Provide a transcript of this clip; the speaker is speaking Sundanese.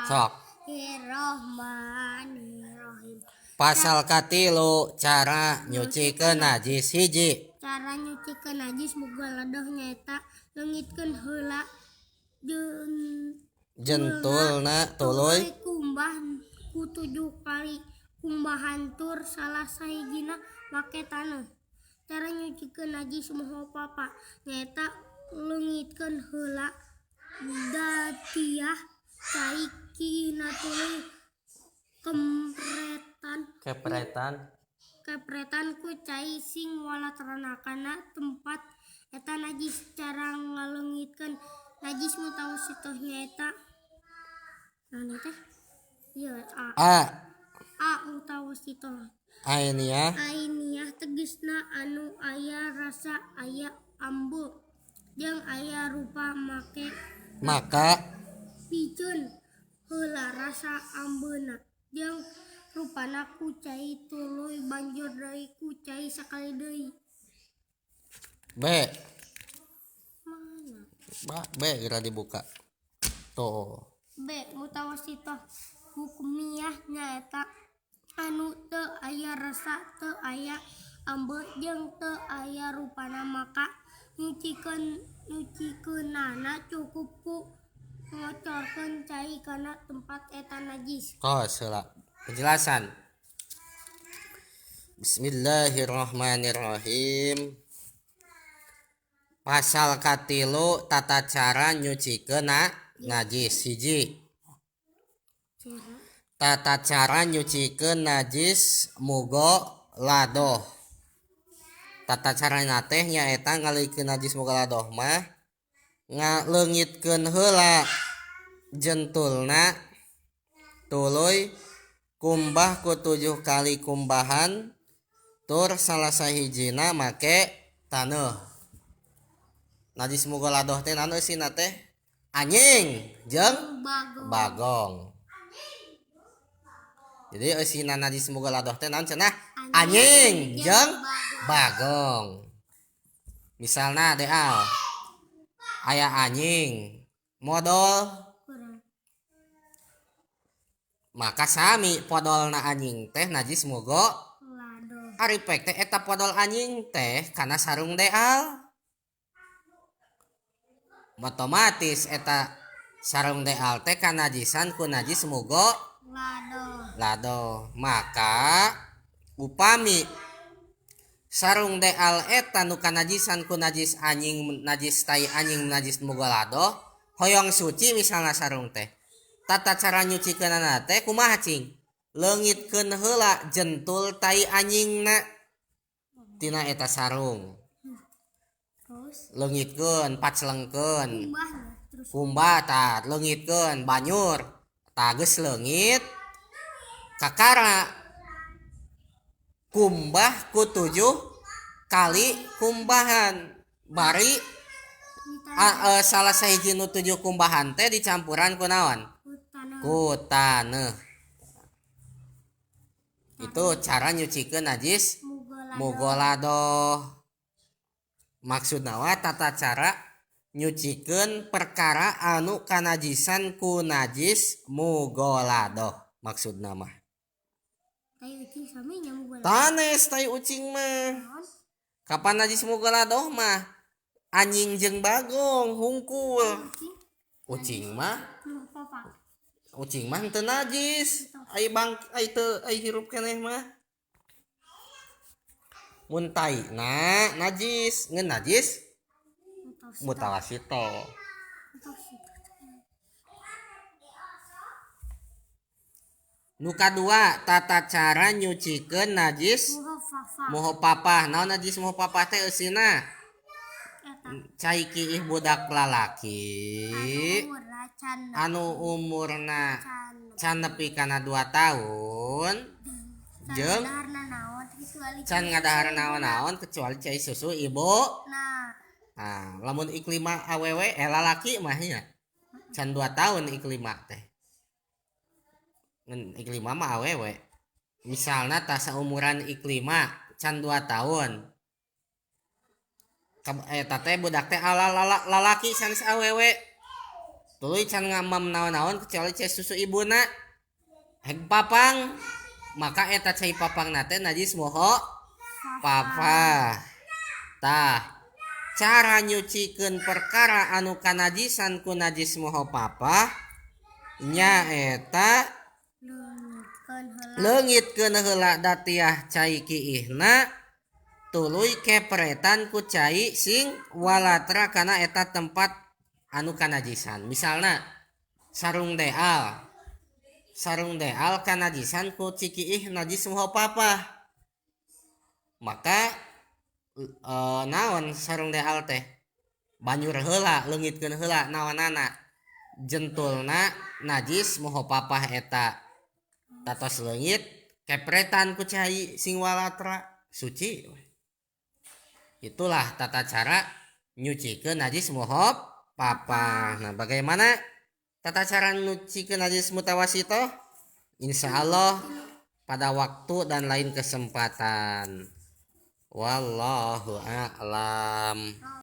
Sok. Bismillahirrahmanirrahim. Pasal katilu cara nyucikeun najis hiji. Cara nyucikeun najis muga ladoh nyaeta leungitkeun heula Jentulna tuluy kumbah ku 7 kali kumbahan tur salah sahijina make taneuh. Cara nyucikeun najis moho papa nyaeta leungitkeun heula datiah cai kina tuluy kepretan ku cai sing walatranakanna tempat eta najis. Cara ngaleungitkeun najis mutawasitoh nyaeta naon teh ieu a mutawasitoh ainiyah tegesna anu aya rasa aya ambeuk jeung aya rupa maka piceun heula rasa ambeuna jeung rupana ku cai tuluy banjur deui ku cai sakali deui. B geura dibuka tuh. B mutawasitoh hukmiyah nyaeta anu teu aya rasa teu aya ambeuk jeung teu aya rupana maka nyucikeunana cukup ku ngocorkeun cai kana tempat eta najis. Tos heula penjelasan. Bismillahirrahmanirrahim. Pasal katilu tata cara nyucikeun najis hiji. Tata cara nyucikeun najis mugo ladoh. Tata carana teh nyaeta ngalikeun najis mugo ladoh mah ngaleungitkeun heula jentulna tuluy kumbah ku 7 kali kumbahan tur salah sahijina make taneuh. Najis mugo ladoh teh naon eusina teh? Anjing jeung bagong. Jadi eusina najis mugo ladoh teh naon cenah? Anjing jeung bagong. Misalna deal aya anjing modal maka sami podolna anjing teh najis mugo aripek teh eta podol anjing teh kana sarung deal otomatis eta sarung deal teh kanajisan ku najis mugo ladoh. Maka upami sarung deal eta nu kanajisan ku najis anjing najis tai anjing najis mugo ladoh hoyong suci misalna sarung teh. Tata cara nyucikeunana teh kumaha cing? Leungitkeun heula jentul tai anjingna tina eta sarung. Leungitkeun paclengkeun. Kumbah tah leungitkeun banyur. Tah geus leungit kakara kumbah ku 7 kali kumbahan bari salah sahiji nu 7 kumbahan teh dicampuran ku naon? Ku taneuh. Itu cara nyucikeun najis mugo ladoh. Maksudna wa tata cara nyucikeun perkara anu kanajisan ku najis mugo ladoh maksudna mah. Tanes tai ucing mah. Kapan najis mugo ladoh mah? Anjing jeung bagong hungkul. Ucing mah teu najis. Ai hirup keneh mah. Mun taina najis, ngeun najis mutawasito. Nu kadua tata cara nyucikeun najis moho papah. Naon najis moho papah teh eusina? Cai kiih budak lalaki anu umurna can nepi kana 2 tahun jeung can ngadahar naon-naon kecuali cai susu ibu. Nah, lamun iklima awewe lalaki mah nya can 2 tahun iklima teh. Iklima mah awewe. Misalna tah saumuran iklima can 2 tahun. Eta teh budak teh lalaki sanes awewe. tuluy can ngamam naon-naon kecuali cai susu ibuna heg papang maka eta cai papang nate najis moho papa tah cara nyucikeun perkara anu kanajisan ku najis moho papa nyaeta leungitkeun heula datiah cai kiihna tuluy kepretan ku cai sing walatra kana eta tempat anu kanajisan. Misalna sarung deal kanajisan ku cikiih najis moho papa maka naon sarung deal teh banyur heula leungitkeun heula naonana jentulna najis moho papa eta tatos leungit kepretan ku cai sing walatra suci. Itulah tata cara nyucikeun najis moho papa. Nah, bagaimana tata cara nyucikeun najis mutawasito? Insyaallah pada waktu dan lain kesempatan. Wallahu a'lam.